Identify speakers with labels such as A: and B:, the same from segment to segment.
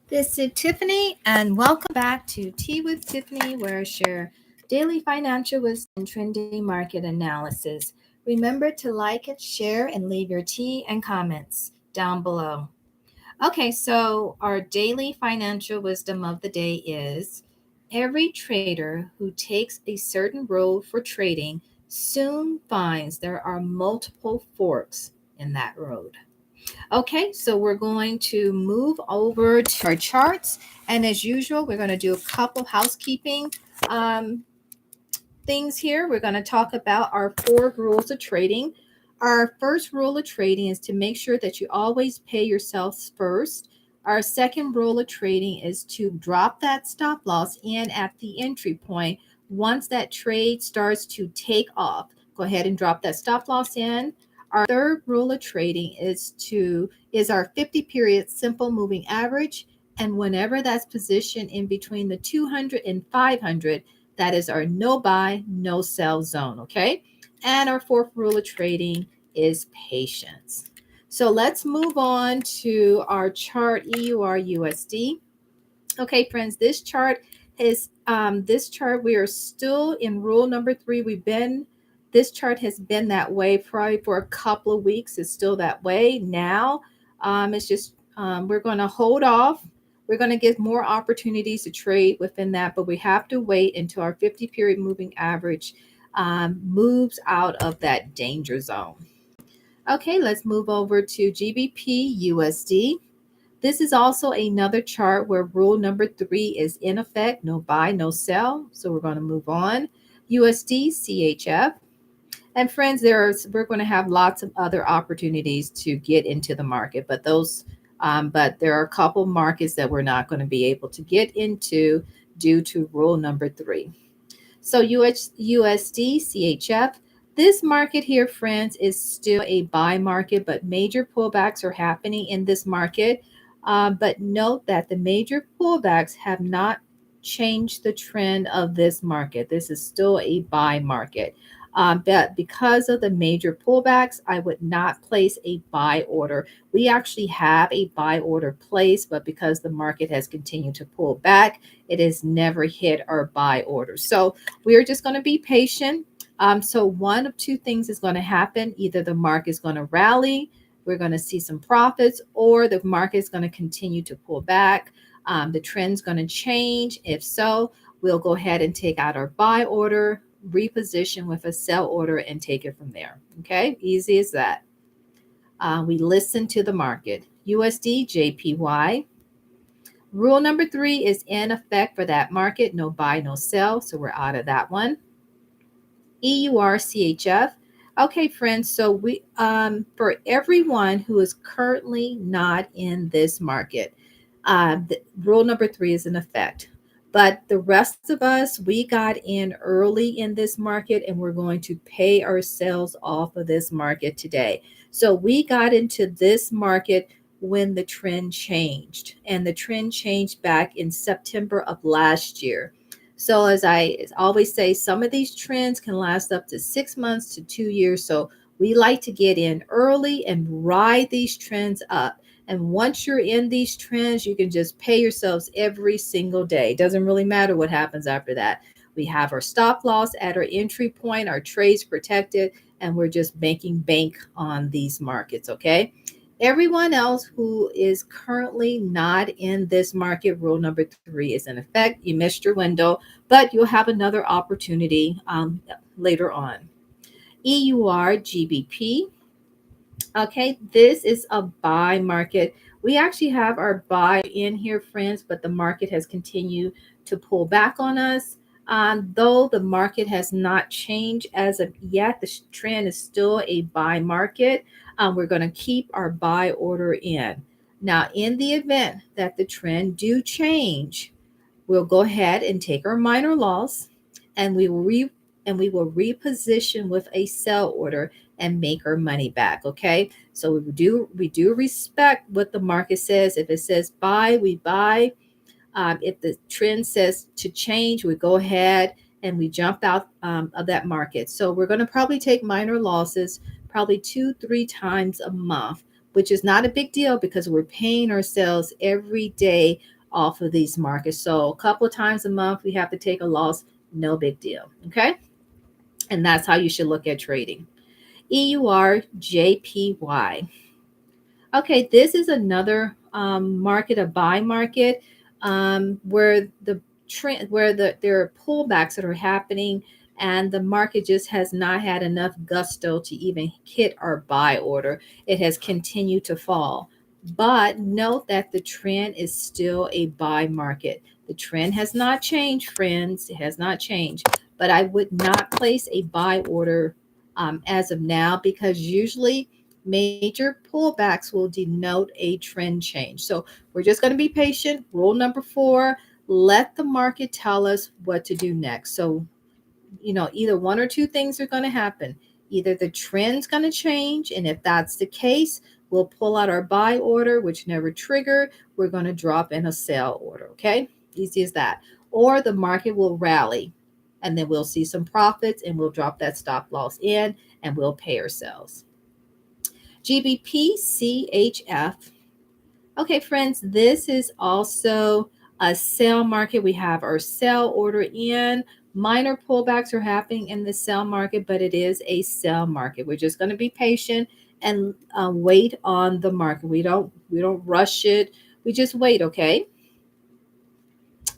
A: This is Tiffany, and welcome back to Tea with Tiffany, where I share daily financial wisdom and trending market analysis. Remember to like it, share, and leave your tea and comments down below. Okay, so our daily financial wisdom of the day is every trader who takes a certain road for trading soon finds there are multiple forks in that road. Okay, so we're going to move over to our charts. And as usual, we're going to do a couple housekeeping um, things here. We're going to talk about our four rules of trading. Our first rule of trading is to make sure that you always pay yourselves first. Our second rule of trading is to drop that stop loss in at the entry point. Once that trade starts to take off, go ahead and drop that stop loss in. Our third rule of trading is our 50 period simple moving average. And whenever that's positioned in between the 200 and 500, that is our no buy, no sell zone. Okay. And our fourth rule of trading is patience. So let's move on to our chart EUR USD. Okay, friends, this chart we are still in rule number 3. This chart has been that way probably for a couple of weeks. It's still that way now. It's just we're going to hold off. We're going to get more opportunities to trade within that, but we have to wait until our 50 period moving average moves out of that danger zone. Okay, let's move over to GBP USD. This is also another chart where rule number 3 is in effect, no buy, no sell. So we're going to move on. USD, CHF. And friends, we're going to have lots of other opportunities to get into the market, but but there are a couple markets that we're not going to be able to get into due to rule number 3. So USD, CHF. This market here, friends, is still a buy market, but major pullbacks are happening in this market. But note that the major pullbacks have not changed the trend of this market. This is still a buy market. But because of the major pullbacks, I would not place a buy order. We actually have a buy order placed, but because the market has continued to pull back, it has never hit our buy order. So we're just going to be patient. So one of two things is going to happen. Either the market is going to rally, we're going to see some profits, or the market is going to continue to pull back. The trend's going to change. If so, we'll go ahead and take out our buy order, reposition with a sell order, and take it from there. Okay, easy as that. We listen to the market. USD, JPY. Rule number 3 is in effect for that market. No buy, no sell. So we're out of that one. EUR, CHF. Okay, friends. So we for everyone who is currently not in this market, rule number 3 is in effect. But the rest of us, we got in early in this market and we're going to pay ourselves off of this market today. So we got into this market when the trend changed, and the trend changed back in September of last year. So as I always say, some of these trends can last up to 6 months to 2 years. So we like to get in early and ride these trends up. And once you're in these trends, you can just pay yourselves every single day. It doesn't really matter what happens after that. We have our stop loss at our entry point, our trades protected, and we're just making bank on these markets, okay? Everyone else who is currently not in this market, rule number 3 is in effect. You missed your window, but you'll have another opportunity later on. EUR, GBP. Okay, this is a buy market. We actually have our buy in here, friends, but the market has continued to pull back on us. Though the market has not changed as of yet, the trend is still a buy market. We're going to keep our buy order in. Now, in the event that the trend do change, we'll go ahead and take our minor loss, and we will reposition with a sell order and make our money back. Okay, so we do respect what the market says. If it says buy, we buy. If the trend says to change, we go ahead and we jump out of that market. So we're going to probably take minor losses, probably 2-3 times a month, which is not a big deal because we're paying ourselves every day off of these markets. So a couple of times a month we have to take a loss, no big deal. Okay. And that's how you should look at trading. EURJPY. Okay, this is another market, a buy market, where the trend, where there are pullbacks that are happening, and the market just has not had enough gusto to even hit our buy order. It has continued to fall. But note that the trend is still a buy market. The trend has not changed, friends. It has not changed. But I would not place a buy order as of now, because usually major pullbacks will denote a trend change. So we're just going to be patient. Rule number 4, let the market tell us what to do next. So, either one or two things are going to happen. Either the trend's going to change, and if that's the case, we'll pull out our buy order, which never triggered. We're going to drop in a sell order. Okay, easy as that. Or the market will rally, and then we'll see some profits, and we'll drop that stop loss in, and we'll pay ourselves. GBP Okay, friends, this is also a sell market. We have our sell order in. Minor pullbacks are happening in the sell market, but it is a sell market. We're just going to be patient and wait on the market. We don't rush it. We just wait. Okay.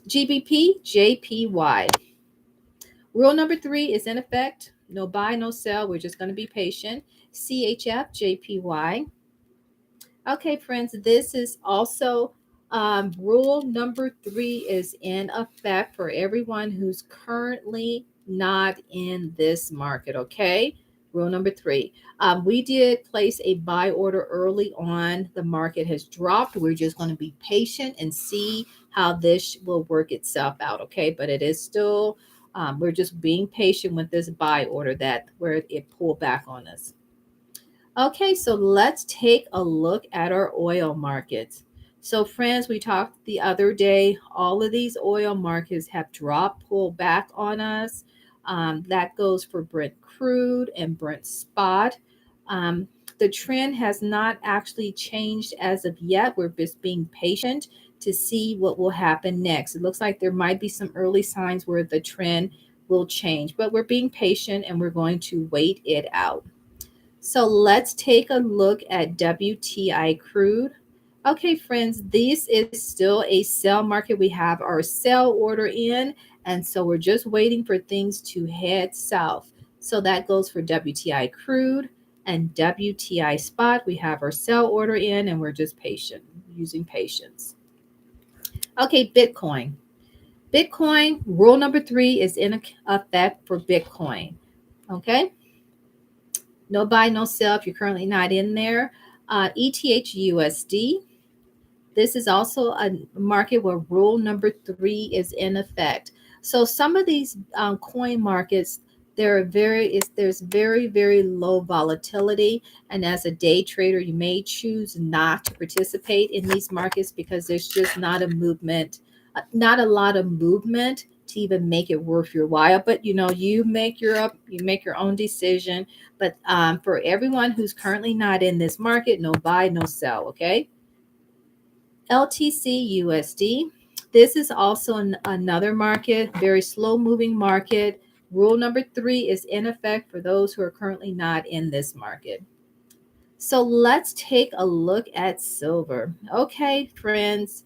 A: GBP Rule number 3 is in effect. No buy, no sell. We're just going to be patient. CHF Okay, friends, this is also rule number 3 is in effect for everyone who's currently not in this market. Okay, rule number 3. We did place a buy order early on. The market has dropped. We're just going to be patient and see how this will work itself out. Okay, but it is still, we're just being patient with this buy order that where it pulled back on us. Okay, so let's take a look at our oil markets. So, friends, we talked the other day, all of these oil markets have dropped, pulled back on us. That goes for Brent crude and Brent spot. Um, the trend has not actually changed as of yet. We're just being patient to see what will happen next. It looks like there might be some early signs where the trend will change, but we're being patient and we're going to wait it out. So let's take a look at WTI crude. Okay, friends, this is still a sell market. We have our sell order in, and so we're just waiting for things to head south. So that goes for WTI crude and WTI spot. We have our sell order in, and we're just patient, using patience. Okay, Bitcoin. Bitcoin, rule number 3 is in effect for Bitcoin. Okay. No buy, no sell if you're currently not in there. ETH This is also a market where rule number 3 is in effect. So some of these coin markets, there's very low volatility, and as a day trader, you may choose not to participate in these markets because there's just not a lot of movement to even make it worth your while. But you make your own decision. But for everyone who's currently not in this market, no buy, no sell. Okay. LTC This is also another market, very slow moving market. Rule number 3 is in effect for those who are currently not in this market. So let's take a look at silver. Okay, friends,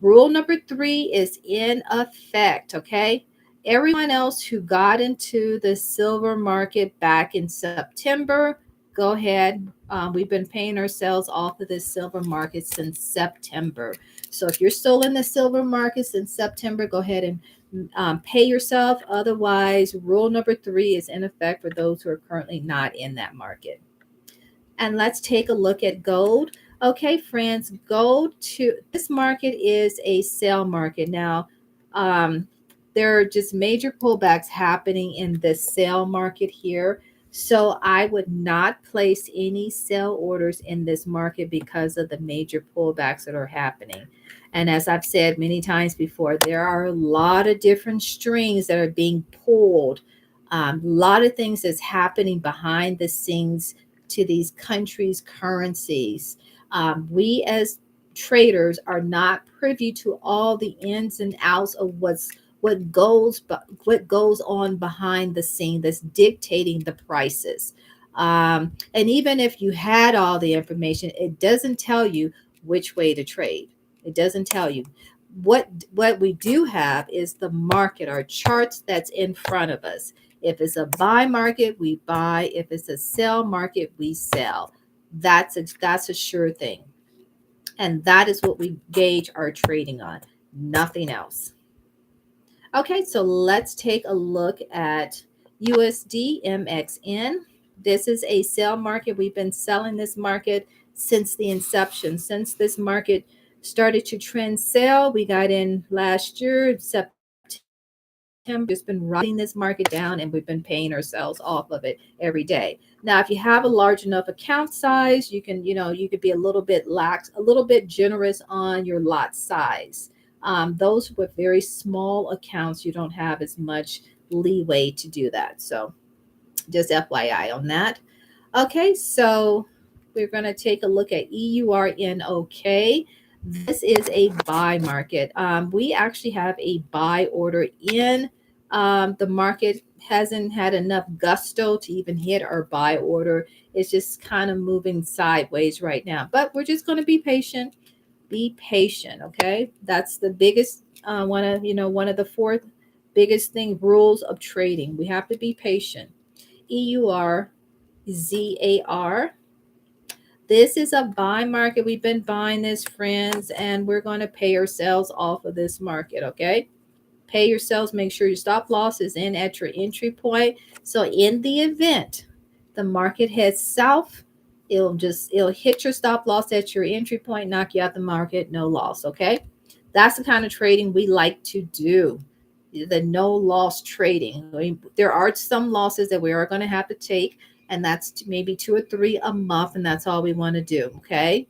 A: rule number 3 is in effect. Okay. Everyone else who got into the silver market back in September, go ahead. We've been paying ourselves off of this silver market since September. So if you're still in the silver market since September, go ahead and pay yourself. Otherwise, rule number 3 is in effect for those who are currently not in that market. And let's take a look at gold. Okay, friends, this market is a sell market. Now, there are just major pullbacks happening in the sell market here. So I would not place any sell orders in this market because of the major pullbacks that are happening. And as I've said many times before, there are a lot of different strings that are being pulled. A lot of things that's happening behind the scenes to these countries' currencies. We as traders are not privy to all the ins and outs of what goes on behind the scene that's dictating the prices. And even if you had all the information, it doesn't tell you which way to trade. It doesn't tell you. What we do have is the market, our charts that's in front of us. If it's a buy market, we buy. If it's a sell market, we sell. That's a sure thing. And that is what we gauge our trading on, nothing else. Okay, so let's take a look at USD MXN. This is a sell market. We've been selling this market since the inception, since this market started to trend sell. We got in last year, September, just been riding this market down and we've been paying ourselves off of it every day. Now, if you have a large enough account size, you could be a little bit lax, a little bit generous on your lot size. Those with very small accounts, you don't have as much leeway to do that. So just FYI on that. Okay, so we're going to take a look at EURNOK. This is a buy market. We actually have a buy order in. The market hasn't had enough gusto to even hit our buy order. It's just kind of moving sideways right now. But we're just going to be patient. Be patient, okay? That's the biggest one of the fourth biggest rules of trading. We have to be patient. EURZAR. This is a buy market. We've been buying this, friends, and we're going to pay ourselves off of this market, okay? Pay yourselves. Make sure your stop loss is in at your entry point. So in the event the market heads south, it'll hit your stop loss at your entry point, knock you out the market, no loss, okay? That's the kind of trading we like to do. The no loss trading. I mean, there are some losses that we are going to have to take, and that's maybe two or three a month, and that's all we want to do. Okay,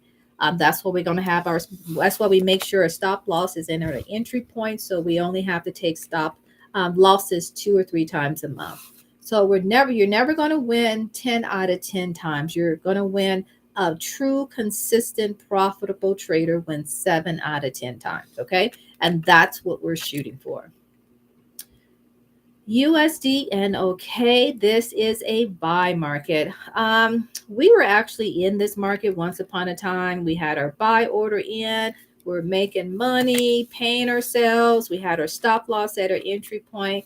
A: that's what we're going to have our. That's why we make sure a stop loss is in our entry point, so we only have to take stop losses two or three times a month. So you're never going to win 10 out of 10 times. You're going to win a true, consistent, profitable trader wins 7 out of 10 times. Okay, and that's what we're shooting for. USD and okay, this is a buy market. We were actually in this market once upon a time. We had our buy order in. We're making money, paying ourselves. We had our stop loss at our entry point.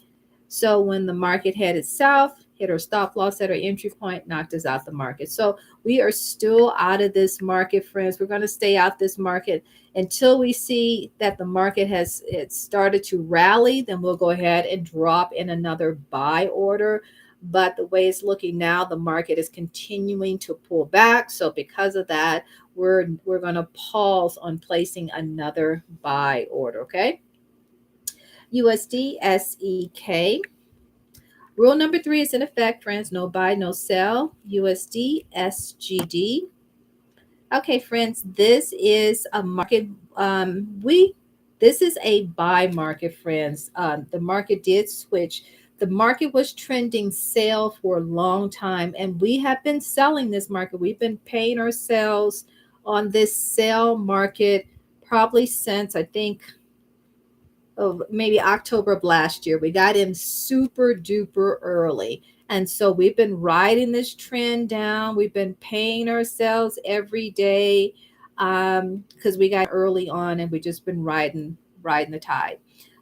A: So when the market headed south, hit our stop loss at our entry point, knocked us out the market. So we are still out of this market, friends. We're going to stay out this market until we see that the market has started to rally. Then we'll go ahead and drop in another buy order. But the way it's looking now, the market is continuing to pull back. So because of that, we're going to pause on placing another buy order. Okay. USD SEK. Rule number 3 is in effect, friends. No buy, no sell. USD SGD. Okay, friends, this is a market. This is a buy market, friends. The market did switch. The market was trending sell for a long time, and we have been selling this market. We've been paying ourselves on this sell market probably since I think of maybe October of last year. We got in super duper early. And so we've been riding this trend down. We've been paying ourselves every day because we got early on and we just been riding the tide.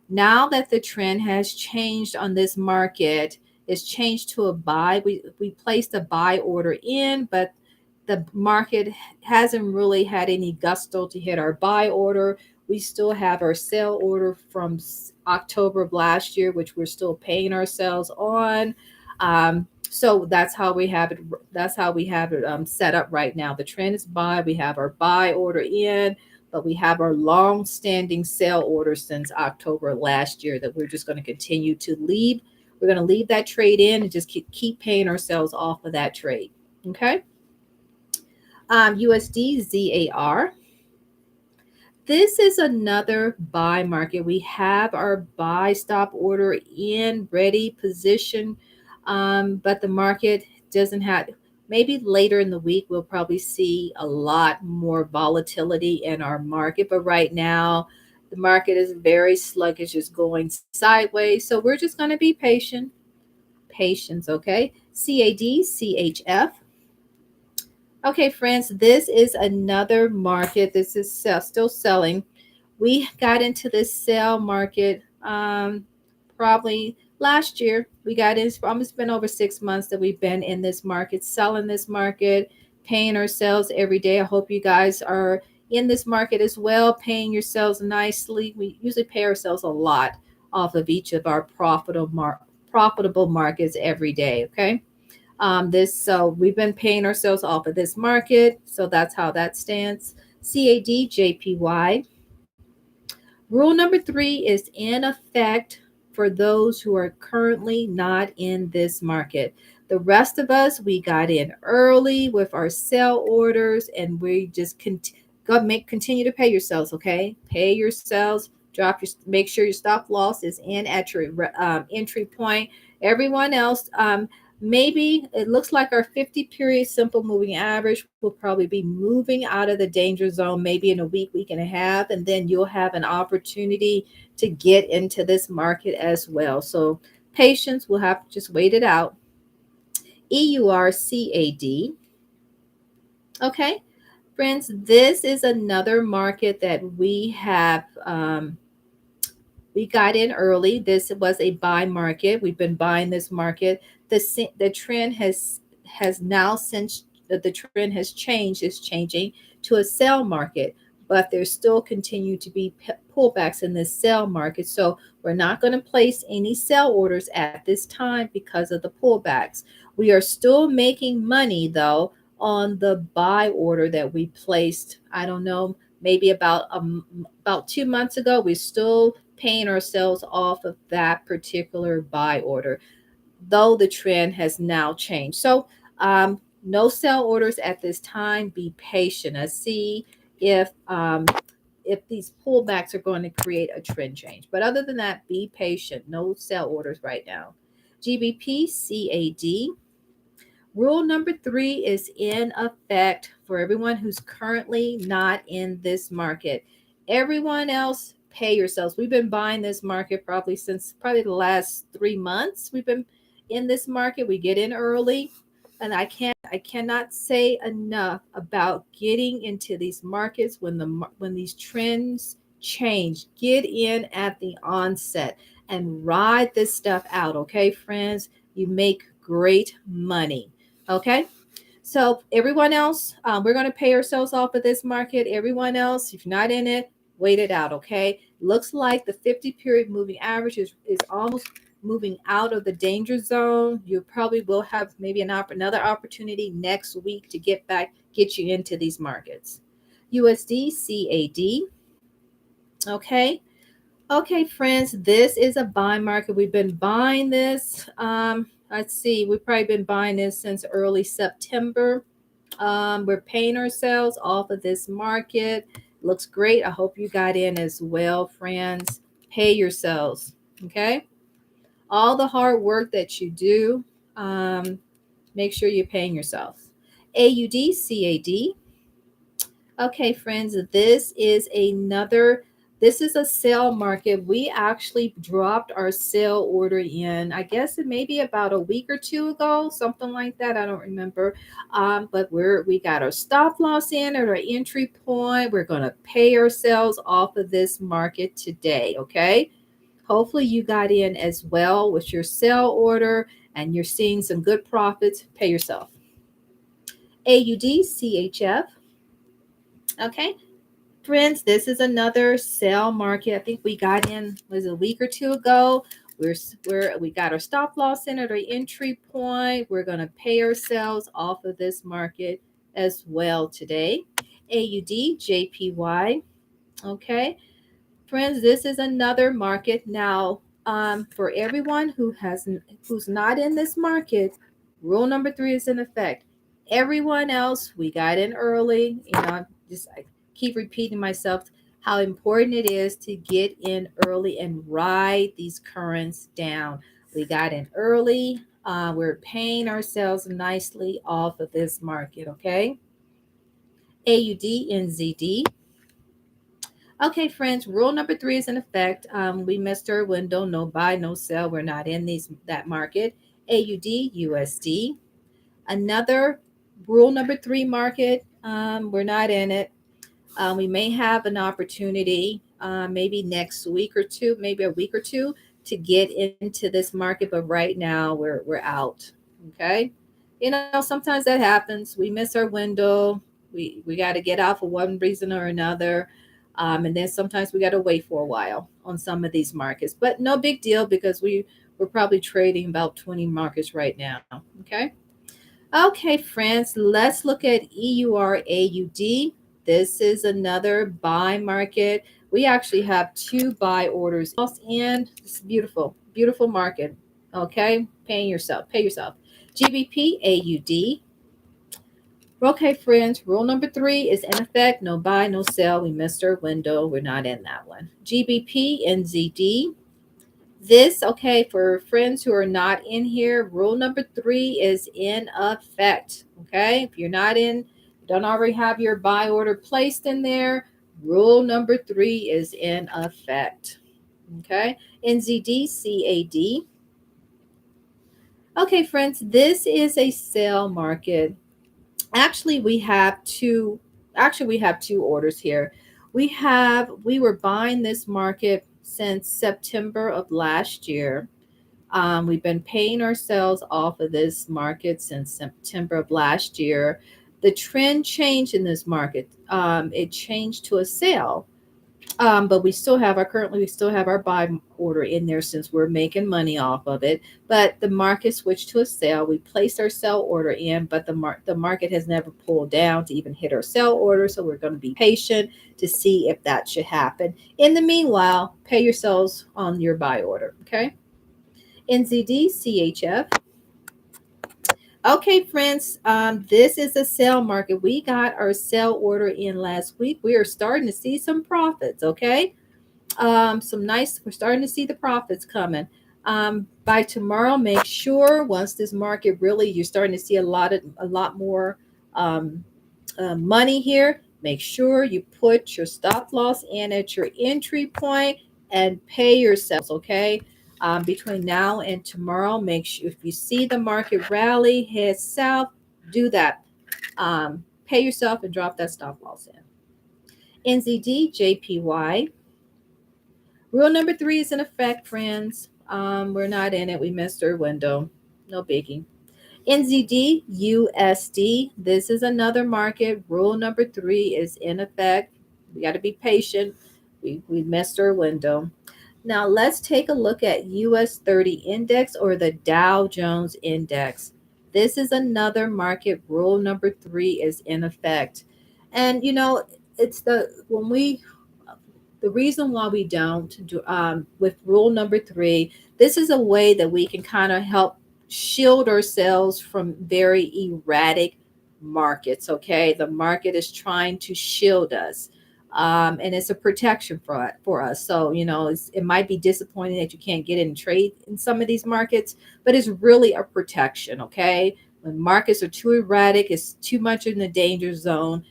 A: Now that the trend has changed on this market, it's changed to a buy. We placed a buy order in, but the market hasn't really had any gusto to hit our buy order. We still have our sell order from October of last year, which we're still paying ourselves on. So that's how we have it. That's how we have it set up right now. The trend is buy. We have our buy order in, but we have our long-standing sell order since October last year that we're just going to continue to leave. We're going to leave that trade in and just keep paying ourselves off of that trade. Okay. USD ZAR. This is another buy market. We have our buy stop order in ready position, but the market doesn't have. maybe later in the week, we'll probably see a lot more volatility in our market. But right now, the market is very sluggish, is going sideways. So we're just going to be patient. Patience, okay? CAD, CHF. Okay, friends, this is another market. This is still selling. We got into this sell market probably last year. We got in, it's almost been over 6 months that we've been in this market, selling this market, paying ourselves every day. I hope you guys are in this market as well, paying yourselves nicely. We usually pay ourselves a lot off of each of our profitable markets every day, okay? This so we've been paying ourselves off of this market, so that's how that stands. CADJPY. Rule number 3 is in effect for those who are currently not in this market. The rest of us, we got in early with our sell orders, and we just continue to pay yourselves. Okay, pay yourselves. Make sure your stop loss is in at your entry point. Everyone else, maybe it looks like our 50 period simple moving average will probably be moving out of the danger zone maybe in a week, week and a half, and then you'll have an opportunity to get into this market as well. So patience, we'll have to just wait it out. EURCAD. Okay, friends, this is another market that we got in early. This was a buy market. We've been buying this market. The trend has now since the trend has changed, is changing to a sell market, but there's still continue to be pullbacks in this sell market. So we're not going to place any sell orders at this time because of the pullbacks. We are still making money though on the buy order that we placed. I don't know, maybe about 2 months ago. We're still paying ourselves off of that particular buy order, though the trend has now changed. So no sell orders at this time. Be patient. I see if these pullbacks are going to create a trend change. But other than that, be patient. No sell orders right now. GBP CAD. Rule number 3 is in effect for everyone who's currently not in this market. Everyone else, pay yourselves. We've been buying this market probably since probably the last 3 months. We've been in this market. We get in early, and I cannot say enough about getting into these markets when these trends change. Get in at the onset and ride this stuff out, okay, friends? You make great money. Okay, so everyone else, we're going to pay ourselves off of this market. Everyone else, if you're not in it, wait it out. Okay, looks like the 50 period moving average is almost moving out of the danger zone. You probably will have maybe another opportunity next week to get you into these markets. USD CAD. Okay. Okay, friends, this is a buy market. We've been buying this. Let's see, we've probably been buying this since early September. We're paying ourselves off of this market. Looks great. I hope you got in as well, friends. Pay yourselves, okay? All the hard work that you do, make sure you're paying yourself. AUD CAD. Okay, friends, this is a sale market. We actually dropped our sale order in, I guess it may be about a week or two ago, something like that. I don't remember. But we got our stop loss in at our entry point. We're going to pay ourselves off of this market today, okay? Hopefully you got in as well with your sell order and you're seeing some good profits. Pay yourself. AUD CHF. Okay, friends, this is another sell market. I think we got in was a week or two ago. We got our stop loss in at our entry point. We're going to pay ourselves off of this market as well today. AUD JPY. Okay, friends, this is another market now. For everyone who's not in this market, rule number 3 is in effect. Everyone else, we got in early. I keep repeating myself how important it is to get in early and ride these currents down. We got in early. We're paying ourselves nicely off of this market, okay? AUD, NZD. Okay, friends, rule number three is in effect. We missed our window, no buy, no sell. We're not in that market. AUD, USD. Another rule number three market, we're not in it. We may have an opportunity, maybe next week or two, maybe a week or two, to get into this market, but right now we're out. Okay, sometimes that happens. We miss our window. We got to get out for one reason or another, and then sometimes we got to wait for a while on some of these markets. But no big deal because we're probably trading about 20 markets right now. Okay. Okay, friends, let's look at EURAUD. This is another buy market. We actually have two buy orders and it's beautiful, beautiful market. Okay, pay yourself. GBP AUD. Okay, friends, rule number three is in effect. No buy, no sell. We missed our window. We're not in that one. GBP NZD. This, okay, for friends who are not in here, rule number three is in effect. Okay, if you're not in, don't already have your buy order placed in there, rule number three is in effect. Okay, NZD, CAD. Okay, friends, this is a sell market. Actually, we have two orders here. We were buying this market since September of last year. We've been paying ourselves off of this market since September of last year. The trend changed in this market. It changed to a sale, but we still have our buy order in there since we're making money off of it. But the market switched to a sell. We placed our sell order in, but the market has never pulled down to even hit our sell order. So we're going to be patient to see if that should happen. In the meanwhile, pay yourselves on your buy order. Okay. NZD, CHF. Okay, friends, this is a sell market. We got our sell order in last week. We are starting to see some profits. Okay, we're starting to see the profits coming. By tomorrow, make sure once this market really, you're starting to see a lot more um, money here. Make sure you put your stop loss in at your entry point and pay yourselves. Okay, between now and tomorrow, make sure if you see the market rally, head south, do that. Pay yourself and drop that stop loss in. NZD, JPY. Rule number three is in effect, friends. We're not in it. We missed our window. No biggie. NZD, USD. This is another market. Rule number three is in effect. We got to be patient. We missed our window. Now let's take a look at US 30 index or the Dow Jones index. This is another market. Rule number three is in effect. And it's the reason why we don't do with rule number three, this is a way that we can kind of help shield ourselves from very erratic markets. Okay, the market is trying to shield us, and it's a protection for us. So it might be disappointing that you can't get in trade in some of these markets, but it's really a protection. Okay, when markets are too erratic, it's too much in the danger zone.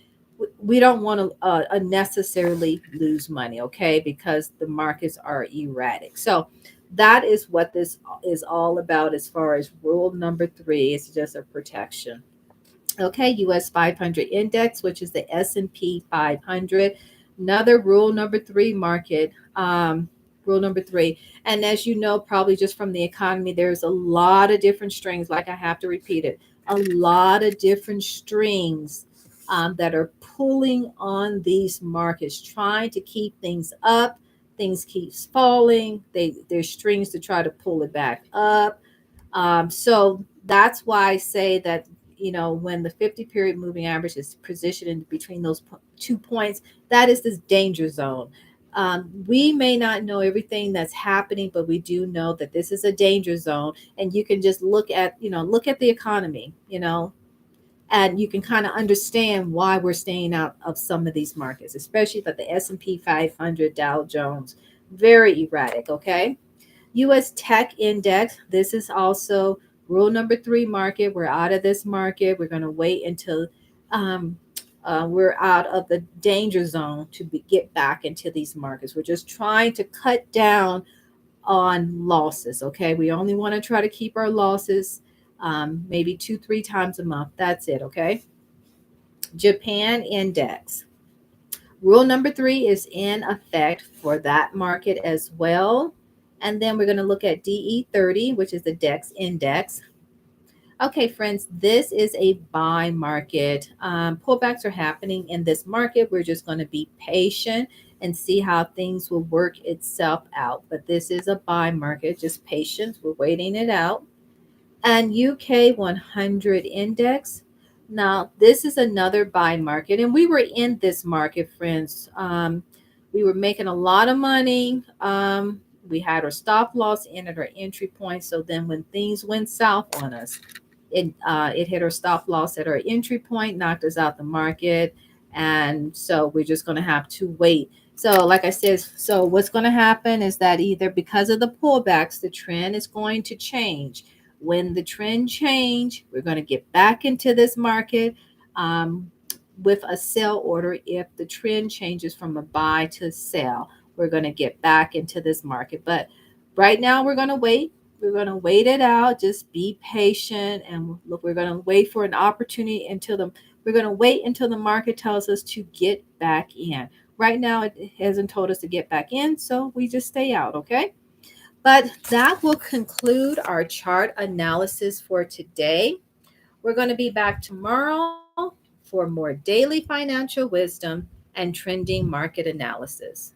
A: We don't want to unnecessarily lose money, okay, because the markets are erratic. So that is what this is all about as far as rule number three. It's just a protection. Okay, US 500 index, which is the S&P 500. Another rule number three market. Rule number three. And as you know, probably just from the economy, there's a lot of different strings. Like I have to repeat it, a lot of different strings that are pulling on these markets, trying to keep things up. Things keeps falling. There's strings to try to pull it back up. So that's why I say that when the 50 period moving average is positioned in between those 2 points, that is this danger zone. We may not know everything that's happening, but we do know that this is a danger zone, and you can just look at the economy, and you can kind of understand why we're staying out of some of these markets, especially but the S&P 500, Dow Jones, very erratic. Okay, US Tech Index. This is also Rule number three, market. We're out of this market. We're going to wait until um, we're out of the danger zone to get back into these markets. We're just trying to cut down on losses. Okay, we only want to try to keep our losses maybe 2, 3 times a month. That's it. Okay. Japan index. Rule number three is in effect for that market as well. And then we're going to look at DE30, which is the DEX index. Okay, friends, this is a buy market. Pullbacks are happening in this market. We're just going to be patient and see how things will work itself out. But this is a buy market, just patience. We're waiting it out. And UK 100 index. Now, this is another buy market, and we were in this market, friends. We were making a lot of money. We had our stop loss in at our entry point. So then, when things went south on us, it hit our stop loss at our entry point, knocked us out the market, and so we're just going to have to wait. So, like I said, so what's going to happen is that either because of the pullbacks, the trend is going to change. When the trend change, we're going to get back into this market um, with a sell order. If the trend changes from a buy to sell, we're going to get back into this market. But right now, we're going to wait. We're going to wait it out. Just be patient, and look, we're going to wait for an opportunity until the we're going to wait until the market tells us to get back in. Right now, it hasn't told us to get back in, so we just stay out, okay? But that will conclude our chart analysis for today. We're going to be back tomorrow for more daily financial wisdom and trending market analysis.